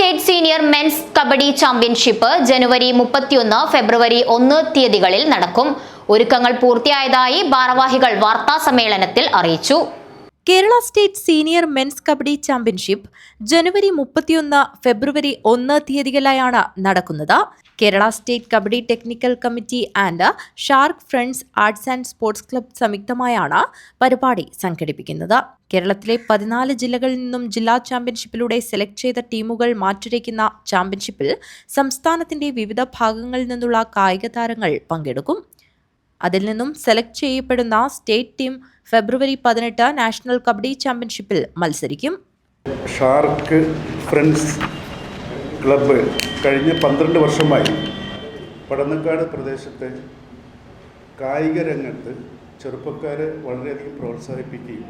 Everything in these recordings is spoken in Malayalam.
State senior men's kabaddi championship ജനുവരി 31, ഫെബ്രുവരി 1 തീയതികളിൽ നടക്കും. ഒരുക്കങ്ങൾ പൂർത്തിയായതായി ഭാരവാഹികൾ വാർത്താസമ്മേളനത്തിൽ അറിയിച്ചു. Kerala state senior men's kabaddi championship ജനുവരി 31, ഫെബ്രുവരി 1 തീയതികളിലായാണ് നടക്കുന്നത്. Kerala state kabaddi technical committee and shark friends arts and sports club സംയുക്തമായാണ് പരിപാടി സംഘടിപ്പിക്കുന്നത്. കേരളത്തിലെ 14 ജില്ലകളിൽ നിന്നും ജില്ലാ ചാമ്പ്യൻഷിപ്പിലൂടെ സെലക്ട് ചെയ്ത ടീമുകൾ മാറ്റുരയ്ക്കുന്ന ചാമ്പ്യൻഷിപ്പിൽ സംസ്ഥാനത്തിന്റെ വിവിധ ഭാഗങ്ങളിൽ നിന്നുള്ള കായിക താരങ്ങൾ പങ്കെടുക്കും. അതിൽ നിന്നും സെലക്ട് ചെയ്യപ്പെടുന്ന സ്റ്റേറ്റ് ടീം ഫെബ്രുവരി 18 നാഷണൽ കബഡി ചാമ്പ്യൻഷിപ്പിൽ മത്സരിക്കും. ഷാർക്ക് ഫ്രണ്ട്സ് ക്ലബ്ബ് കഴിഞ്ഞ 12 വർഷമായി പടന്നക്കാട് പ്രദേശത്തെ കായിക രംഗത്ത് ചെറുപ്പക്കാരെ വളരെയധികം പ്രോത്സാഹിപ്പിക്കുകയും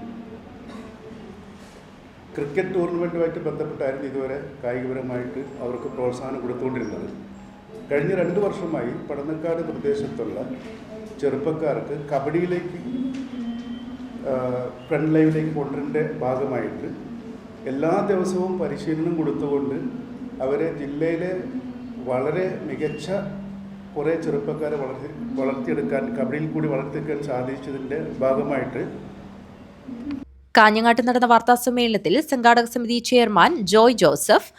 ക്രിക്കറ്റ് ടൂർണമെൻറ്റുമായിട്ട് ബന്ധപ്പെട്ടായിരുന്നു ഇതുവരെ കായികപരമായിട്ട് അവർക്ക് പ്രോത്സാഹനം കൊടുത്തുകൊണ്ടിരുന്നത്. കഴിഞ്ഞ 2 വർഷമായി പടന്നക്കാട് പ്രദേശത്തുള്ള ചെറുപ്പക്കാർക്ക് കബഡിയിലേക്ക് ഫ്രണ്ട് ലൈവിലേക്ക് കൊണ്ടുവരേണ്ട ഭാഗമായിട്ട് എല്ലാ ദിവസവും പരിശീലനം കൊടുത്തുകൊണ്ട് അവരെ ജില്ലയിലെ വളരെ മികച്ച കുറേ ചെറുപ്പക്കാരെ വളർത്തിയെടുക്കാൻ കബഡിയിൽ കൂടി വളർത്തിയെടുക്കാൻ സാധിച്ചതിൻ്റെ ഭാഗമായിട്ട് കാഞ്ഞങ്ങാട്ട് നടന്ന വാർത്താസമ്മേളനത്തിൽ സംഘാടക സമിതി chairman Joy Joseph,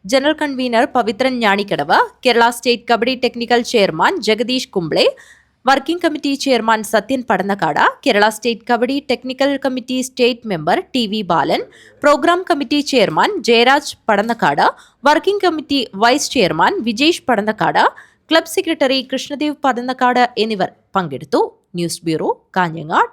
general convener Pavithran Njanikkadavu, Kerala state kabaddi technical chairman Jagadeesh Kumble, working committee chairman Sathyan Padannakkad, Kerala state kabaddi technical committee state member T V. Balan, programme committee chairman Jayaraj Padannakkad, working committee vice chairman Vijesh Padannakkad, club secretary Krishnadev Padannakkad എന്നിവർ പങ്കെടുത്തു. News bureau, Kanhangad.